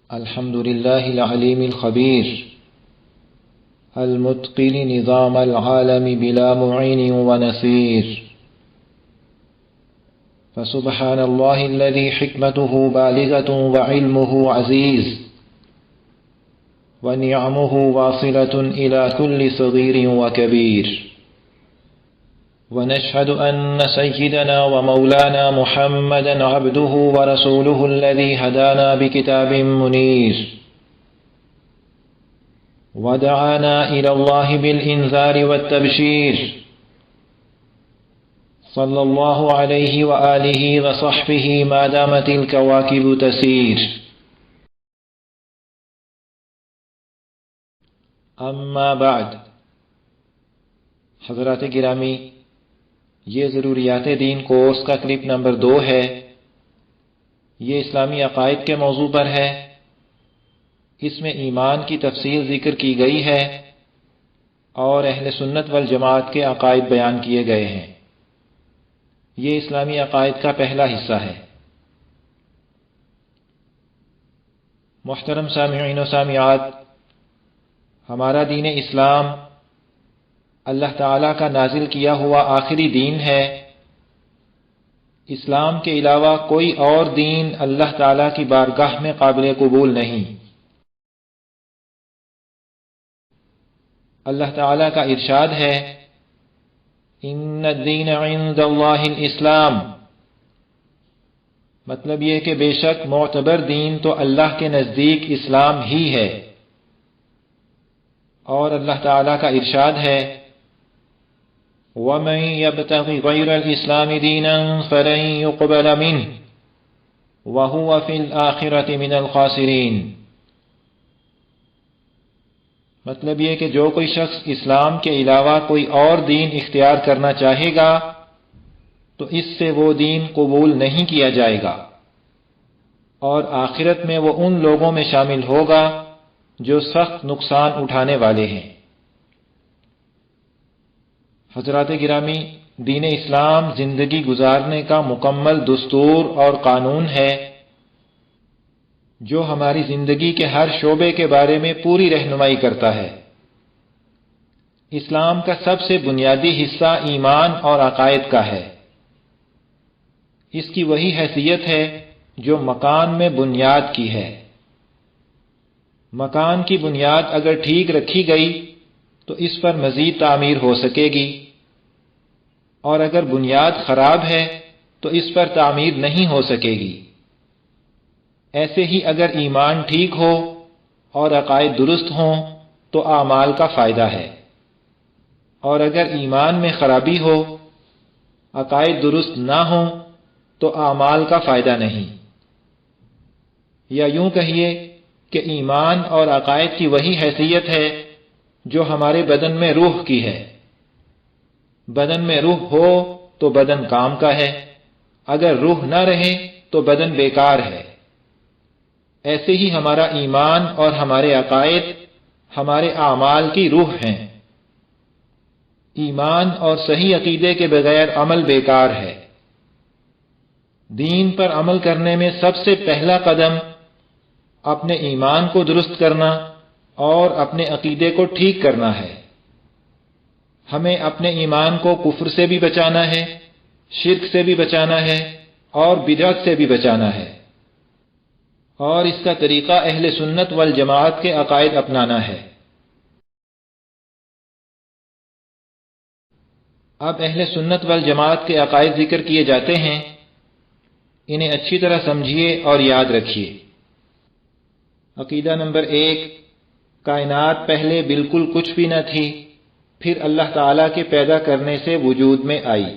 الحمد لله العليم الخبير المتقن نظام العالم بلا معين ونصير، فسبحان الله الذي حكمته بالغة وعلمه عزيز ونعمه واصلة إلى كل صغير وكبير. ونشهد أن سيدنا ومولانا محمدا عبده ورسوله الذي هدانا بكتاب منير ودعانا إلى الله بالإنذار والتبشير، صلى الله عليه وآله وصحبه ما دامت الكواكب تسير. اما بعد، حضرات گرامی، یہ ضروریات دین کورس کا کلپ نمبر 2 ہے۔ یہ اسلامی عقائد کے موضوع پر ہے۔ اس میں ایمان کی تفصیل ذکر کی گئی ہے اور اہل سنت والجماعت کے عقائد بیان کیے گئے ہیں۔ یہ اسلامی عقائد کا پہلا حصہ ہے۔ محترم سامعین و سامعات، ہمارا دین اسلام اللہ تعالیٰ کا نازل کیا ہوا آخری دین ہے۔ اسلام کے علاوہ کوئی اور دین اللہ تعالیٰ کی بارگاہ میں قابل قبول نہیں۔ اللہ تعالیٰ کا ارشاد ہے، ان الدین عند اللہ الاسلام، مطلب یہ کہ بے شک معتبر دین تو اللہ کے نزدیک اسلام ہی ہے۔ اور اللہ تعالیٰ کا ارشاد ہے، وَمَن يَبْتَغِ غَيْرَ الْإِسْلَامِ دِينًا فَلَن يُقْبَلَ مِنْهُ وَهُوَ فِي الْآخِرَةِ مِنَ الْخَاسِرِينَ۔ مطلب یہ کہ جو کوئی شخص اسلام کے علاوہ کوئی اور دین اختیار کرنا چاہے گا تو اس سے وہ دین قبول نہیں کیا جائے گا، اور آخرت میں وہ ان لوگوں میں شامل ہوگا جو سخت نقصان اٹھانے والے ہیں۔ حضرات گرامی، دین اسلام زندگی گزارنے کا مکمل دستور اور قانون ہے جو ہماری زندگی کے ہر شعبے کے بارے میں پوری رہنمائی کرتا ہے۔ اسلام کا سب سے بنیادی حصہ ایمان اور عقائد کا ہے۔ اس کی وہی حیثیت ہے جو مکان میں بنیاد کی ہے۔ مکان کی بنیاد اگر ٹھیک رکھی گئی تو اس پر مزید تعمیر ہو سکے گی، اور اگر بنیاد خراب ہے تو اس پر تعمیر نہیں ہو سکے گی۔ ایسے ہی اگر ایمان ٹھیک ہو اور عقائد درست ہوں تو اعمال کا فائدہ ہے، اور اگر ایمان میں خرابی ہو، عقائد درست نہ ہوں تو اعمال کا فائدہ نہیں۔ یا یوں کہیے کہ ایمان اور عقائد کی وہی حیثیت ہے جو ہمارے بدن میں روح کی ہے۔ بدن میں روح ہو تو بدن کام کا ہے، اگر روح نہ رہے تو بدن بیکار ہے۔ ایسے ہی ہمارا ایمان اور ہمارے عقائد ہمارے اعمال کی روح ہیں۔ ایمان اور صحیح عقیدے کے بغیر عمل بیکار ہے۔ دین پر عمل کرنے میں سب سے پہلا قدم اپنے ایمان کو درست کرنا اور اپنے عقیدے کو ٹھیک کرنا ہے۔ ہمیں اپنے ایمان کو کفر سے بھی بچانا ہے، شرک سے بھی بچانا ہے، اور بدعت سے بھی بچانا ہے، اور اس کا طریقہ اہل سنت والجماعت کے عقائد اپنانا ہے۔ اب اہل سنت والجماعت کے عقائد ذکر کیے جاتے ہیں، انہیں اچھی طرح سمجھیے اور یاد رکھیے۔ عقیدہ نمبر 1، کائنات پہلے بالکل کچھ بھی نہ تھی، پھر اللہ تعالیٰ کے پیدا کرنے سے وجود میں آئی۔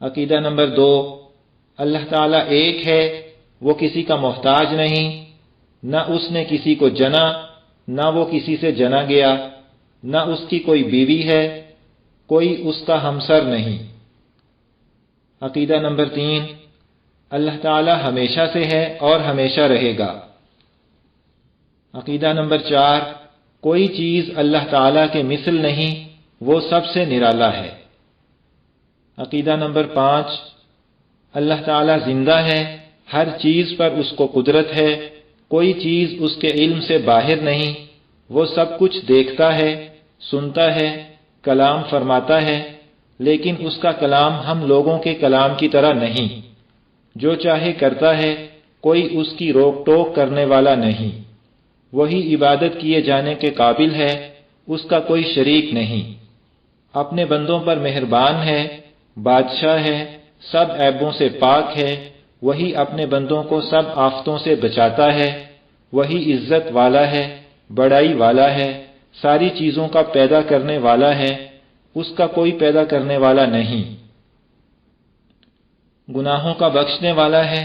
عقیدہ نمبر 2، اللہ تعالیٰ ایک ہے، وہ کسی کا محتاج نہیں، نہ اس نے کسی کو جنا، نہ وہ کسی سے جنا گیا، نہ اس کی کوئی بیوی ہے، کوئی اس کا ہمسر نہیں۔ عقیدہ نمبر 3، اللہ تعالیٰ ہمیشہ سے ہے اور ہمیشہ رہے گا۔ عقیدہ نمبر 4، کوئی چیز اللہ تعالیٰ کے مثل نہیں، وہ سب سے نرالا ہے۔ عقیدہ نمبر 5، اللہ تعالیٰ زندہ ہے، ہر چیز پر اس کو قدرت ہے، کوئی چیز اس کے علم سے باہر نہیں، وہ سب کچھ دیکھتا ہے، سنتا ہے، کلام فرماتا ہے، لیکن اس کا کلام ہم لوگوں کے کلام کی طرح نہیں، جو چاہے کرتا ہے، کوئی اس کی روک ٹوک کرنے والا نہیں، وہی عبادت کیے جانے کے قابل ہے، اس کا کوئی شریک نہیں، اپنے بندوں پر مہربان ہے، بادشاہ ہے، سب عیبوں سے پاک ہے، وہی اپنے بندوں کو سب آفتوں سے بچاتا ہے، وہی عزت والا ہے، بڑائی والا ہے، ساری چیزوں کا پیدا کرنے والا ہے، اس کا کوئی پیدا کرنے والا نہیں، گناہوں کا بخشنے والا ہے،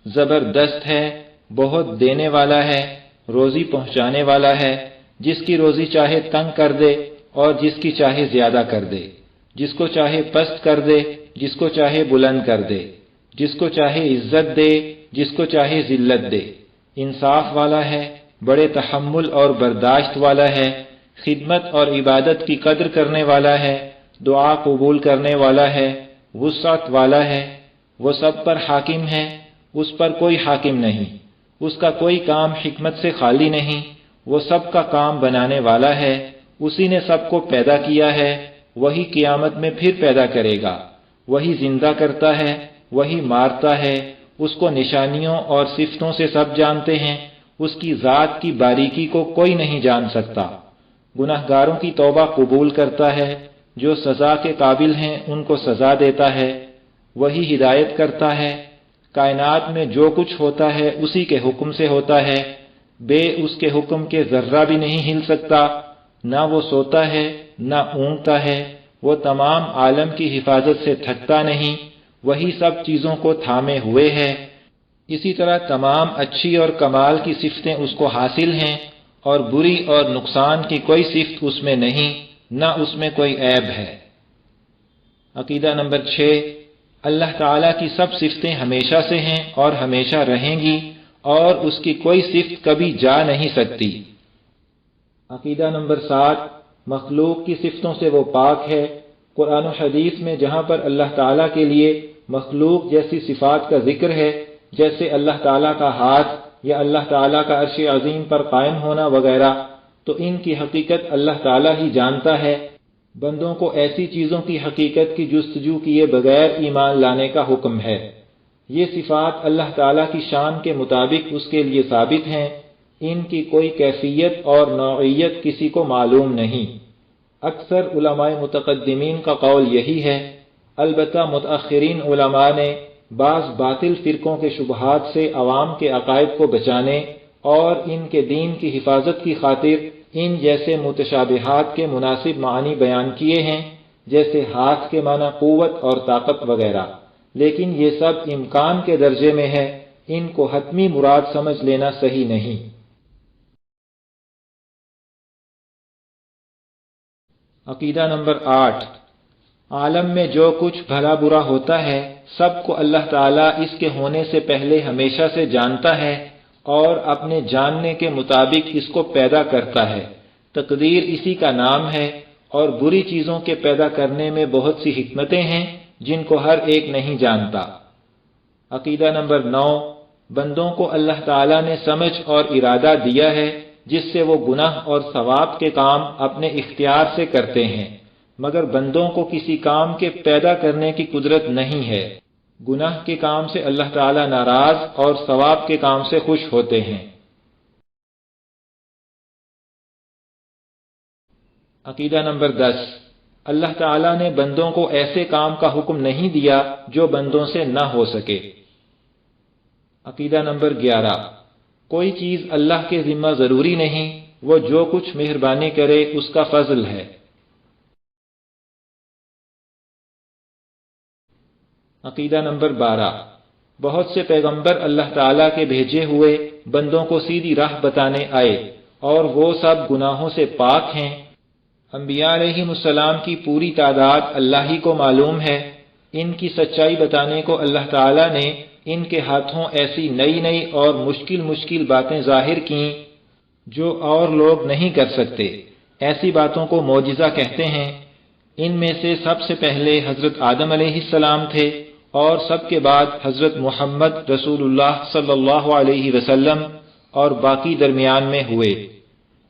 زبردست ہے، بہت دینے والا ہے، روزی پہنچانے والا ہے، جس کی روزی چاہے تنگ کر دے اور جس کی چاہے زیادہ کر دے، جس کو چاہے پست کر دے، جس کو چاہے بلند کر دے، جس کو چاہے عزت دے، جس کو چاہے ذلت دے، انصاف والا ہے، بڑے تحمل اور برداشت والا ہے، خدمت اور عبادت کی قدر کرنے والا ہے، دعا قبول کرنے والا ہے، وسعت والا ہے، وہ سب پر حاکم ہے، اس پر کوئی حاکم نہیں، اس کا کوئی کام حکمت سے خالی نہیں، وہ سب کا کام بنانے والا ہے، اسی نے سب کو پیدا کیا ہے، وہی قیامت میں پھر پیدا کرے گا، وہی زندہ کرتا ہے، وہی مارتا ہے، اس کو نشانیوں اور صفتوں سے سب جانتے ہیں، اس کی ذات کی باریکی کو کوئی نہیں جان سکتا، گناہگاروں کی توبہ قبول کرتا ہے، جو سزا کے قابل ہیں ان کو سزا دیتا ہے، وہی ہدایت کرتا ہے، کائنات میں جو کچھ ہوتا ہے اسی کے حکم سے ہوتا ہے، بے اس کے حکم کے ذرہ بھی نہیں ہل سکتا، نہ وہ سوتا ہے نہ اونگتا ہے، وہ تمام عالم کی حفاظت سے تھکتا نہیں، وہی سب چیزوں کو تھامے ہوئے ہے، اسی طرح تمام اچھی اور کمال کی صفتیں اس کو حاصل ہیں، اور بری اور نقصان کی کوئی صفت اس میں نہیں، نہ اس میں کوئی عیب ہے۔ عقیدہ نمبر 6، اللہ تعالیٰ کی سب صفتیں ہمیشہ سے ہیں اور ہمیشہ رہیں گی، اور اس کی کوئی صفت کبھی جا نہیں سکتی۔ عقیدہ نمبر 7، مخلوق کی صفتوں سے وہ پاک ہے۔ قرآن و حدیث میں جہاں پر اللہ تعالیٰ کے لیے مخلوق جیسی صفات کا ذکر ہے، جیسے اللہ تعالیٰ کا ہاتھ یا اللہ تعالیٰ کا عرش عظیم پر قائم ہونا وغیرہ، تو ان کی حقیقت اللہ تعالیٰ ہی جانتا ہے، بندوں کو ایسی چیزوں کی حقیقت کی جستجو کیے بغیر ایمان لانے کا حکم ہے۔ یہ صفات اللہ تعالیٰ کی شان کے مطابق اس کے لیے ثابت ہیں، ان کی کوئی کیفیت اور نوعیت کسی کو معلوم نہیں۔ اکثر علماء متقدمین کا قول یہی ہے، البتہ متأخرین علماء نے بعض باطل فرقوں کے شبہات سے عوام کے عقائد کو بچانے اور ان کے دین کی حفاظت کی خاطر ان جیسے متشابہات کے مناسب معنی بیان کیے ہیں، جیسے ہاتھ کے معنی قوت اور طاقت وغیرہ، لیکن یہ سب امکان کے درجے میں ہے، ان کو حتمی مراد سمجھ لینا صحیح نہیں۔ عقیدہ نمبر 8، عالم میں جو کچھ بھلا برا ہوتا ہے سب کو اللہ تعالیٰ اس کے ہونے سے پہلے ہمیشہ سے جانتا ہے اور اپنے جاننے کے مطابق اس کو پیدا کرتا ہے، تقدیر اسی کا نام ہے، اور بری چیزوں کے پیدا کرنے میں بہت سی حکمتیں ہیں جن کو ہر ایک نہیں جانتا۔ عقیدہ نمبر 9، بندوں کو اللہ تعالیٰ نے سمجھ اور ارادہ دیا ہے جس سے وہ گناہ اور ثواب کے کام اپنے اختیار سے کرتے ہیں، مگر بندوں کو کسی کام کے پیدا کرنے کی قدرت نہیں ہے، گناہ کے کام سے اللہ تعالیٰ ناراض اور ثواب کے کام سے خوش ہوتے ہیں۔ عقیدہ نمبر 10، اللہ تعالیٰ نے بندوں کو ایسے کام کا حکم نہیں دیا جو بندوں سے نہ ہو سکے۔ عقیدہ نمبر 11، کوئی چیز اللہ کے ذمہ ضروری نہیں، وہ جو کچھ مہربانی کرے اس کا فضل ہے۔ عقیدہ نمبر 12، بہت سے پیغمبر اللہ تعالیٰ کے بھیجے ہوئے بندوں کو سیدھی راہ بتانے آئے، اور وہ سب گناہوں سے پاک ہیں۔ انبیاء علیہم السلام کی پوری تعداد اللہ ہی کو معلوم ہے، ان کی سچائی بتانے کو اللہ تعالیٰ نے ان کے ہاتھوں ایسی نئی نئی اور مشکل باتیں ظاہر کیں جو اور لوگ نہیں کر سکتے، ایسی باتوں کو معجزہ کہتے ہیں۔ ان میں سے سب سے پہلے حضرت آدم علیہ السلام تھے، اور سب کے بعد حضرت محمد رسول اللہ صلی اللہ علیہ وسلم اور باقی درمیان میں ہوئے۔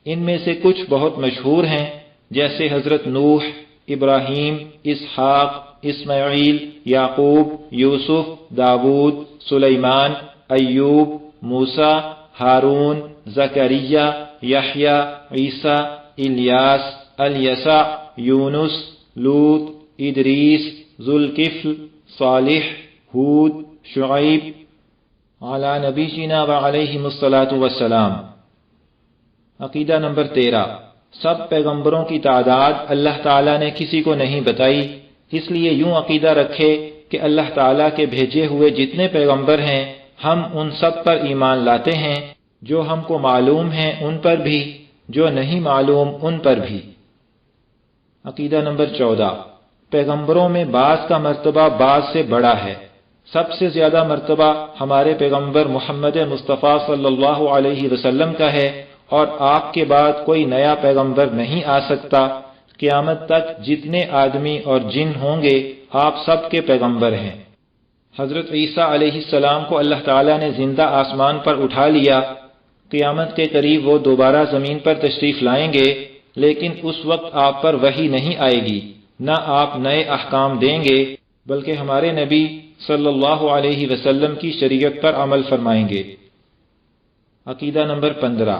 ان میں سے کچھ بہت مشہور ہیں، جیسے حضرت نوح، ابراہیم، اسحاق، اسماعیل، یعقوب، یوسف، داود، سلیمان، ایوب، موسیٰ، ہارون، زکریا، یحییٰ، عیسیٰ، الیاس، الیسع، یونس، لوط، ادریس، ذوالکفل، صالح، ہود، شعیب علی نبینا وعلیہم الصلاۃ والسلام۔ عقیدہ نمبر 13، سب پیغمبروں کی تعداد اللہ تعالیٰ نے کسی کو نہیں بتائی، اس لیے یوں عقیدہ رکھے کہ اللہ تعالیٰ کے بھیجے ہوئے جتنے پیغمبر ہیں ہم ان سب پر ایمان لاتے ہیں، جو ہم کو معلوم ہیں ان پر بھی، جو نہیں معلوم ان پر بھی۔ عقیدہ نمبر 14، پیغمبروں میں بعض کا مرتبہ بعض سے بڑا ہے۔ سب سے زیادہ مرتبہ ہمارے پیغمبر محمد مصطفیٰ صلی اللہ علیہ وسلم کا ہے، اور آپ کے بعد کوئی نیا پیغمبر نہیں آ سکتا۔ قیامت تک جتنے آدمی اور جن ہوں گے آپ سب کے پیغمبر ہیں۔ حضرت عیسیٰ علیہ السلام کو اللہ تعالیٰ نے زندہ آسمان پر اٹھا لیا۔ قیامت کے قریب وہ دوبارہ زمین پر تشریف لائیں گے، لیکن اس وقت آپ پر وحی نہیں آئے گی، نہ آپ نئے احکام دیں گے، بلکہ ہمارے نبی صلی اللہ علیہ وسلم کی شریعت پر عمل فرمائیں گے۔ عقیدہ نمبر 15،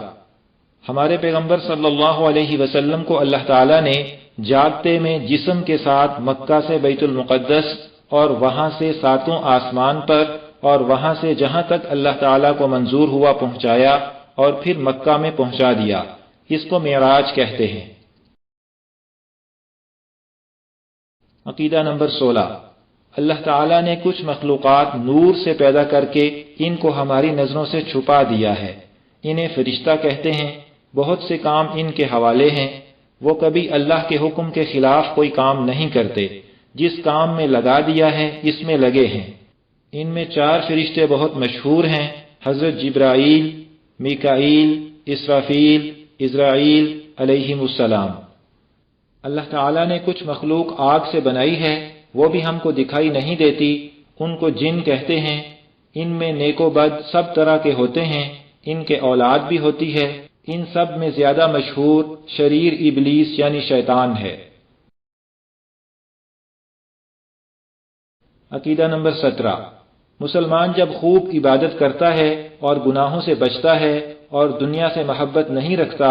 ہمارے پیغمبر صلی اللہ علیہ وسلم کو اللہ تعالیٰ نے جاگتے میں جسم کے ساتھ مکہ سے بیت المقدس اور وہاں سے ساتوں آسمان پر اور وہاں سے جہاں تک اللہ تعالیٰ کو منظور ہوا پہنچایا اور پھر مکہ میں پہنچا دیا۔ اس کو معراج کہتے ہیں۔ عقیدہ نمبر 16، اللہ تعالیٰ نے کچھ مخلوقات نور سے پیدا کر کے ان کو ہماری نظروں سے چھپا دیا ہے۔ انہیں فرشتہ کہتے ہیں۔ بہت سے کام ان کے حوالے ہیں، وہ کبھی اللہ کے حکم کے خلاف کوئی کام نہیں کرتے، جس کام میں لگا دیا ہے اس میں لگے ہیں۔ ان میں 4 فرشتے بہت مشہور ہیں، حضرت جبرائیل، میکائیل، اسرافیل، عزرائیل علیہم السلام۔ اللہ تعالیٰ نے کچھ مخلوق آگ سے بنائی ہے، وہ بھی ہم کو دکھائی نہیں دیتی، ان کو جن کہتے ہیں۔ ان میں نیک و بد سب طرح کے ہوتے ہیں، ان کے اولاد بھی ہوتی ہے۔ ان سب میں زیادہ مشہور شریر ابلیس یعنی شیطان ہے۔ عقیدہ نمبر 17، مسلمان جب خوب عبادت کرتا ہے اور گناہوں سے بچتا ہے اور دنیا سے محبت نہیں رکھتا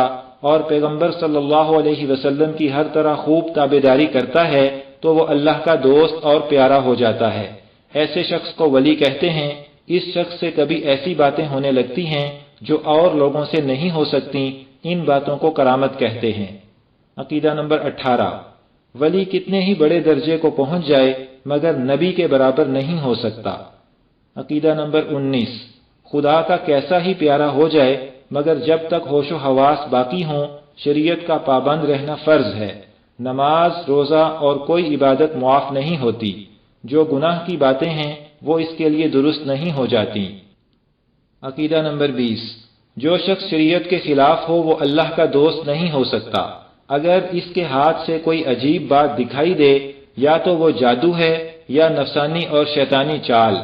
اور پیغمبر صلی اللہ علیہ وسلم کی ہر طرح خوب تابعداری کرتا ہے تو وہ اللہ کا دوست اور پیارا ہو جاتا ہے۔ ایسے شخص کو ولی کہتے ہیں۔ اس شخص سے کبھی ایسی باتیں ہونے لگتی ہیں جو اور لوگوں سے نہیں ہو سکتی، ان باتوں کو کرامت کہتے ہیں۔ عقیدہ نمبر 18، ولی کتنے ہی بڑے درجے کو پہنچ جائے مگر نبی کے برابر نہیں ہو سکتا۔ عقیدہ نمبر 19، خدا کا کیسا ہی پیارا ہو جائے مگر جب تک ہوش و حواس باقی ہوں شریعت کا پابند رہنا فرض ہے۔ نماز، روزہ اور کوئی عبادت معاف نہیں ہوتی۔ جو گناہ کی باتیں ہیں وہ اس کے لیے درست نہیں ہو جاتی۔ عقیدہ نمبر 20، جو شخص شریعت کے خلاف ہو وہ اللہ کا دوست نہیں ہو سکتا۔ اگر اس کے ہاتھ سے کوئی عجیب بات دکھائی دے یا تو وہ جادو ہے یا نفسانی اور شیطانی چال،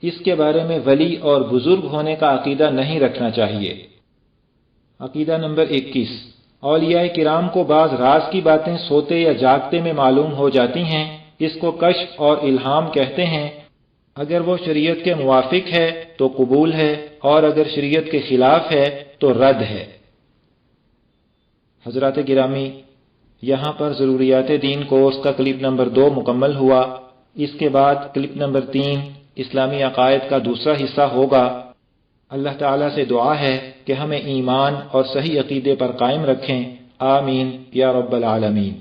اس کے بارے میں ولی اور بزرگ ہونے کا عقیدہ نہیں رکھنا چاہیے۔ عقیدہ نمبر 21، اولیاء کرام کو بعض راز کی باتیں سوتے یا جاگتے میں معلوم ہو جاتی ہیں، اس کو کشف اور الہام کہتے ہیں۔ اگر وہ شریعت کے موافق ہے تو قبول ہے اور اگر شریعت کے خلاف ہے تو رد ہے۔ حضرات گرامی، یہاں پر ضروریات دین کورس کا کلپ نمبر 2 مکمل ہوا۔ اس کے بعد کلپ نمبر 3 اسلامی عقائد کا دوسرا حصہ ہوگا۔ اللہ تعالیٰ سے دعا ہے کہ ہمیں ایمان اور صحیح عقیدے پر قائم رکھیں۔ آمین یا رب العالمین۔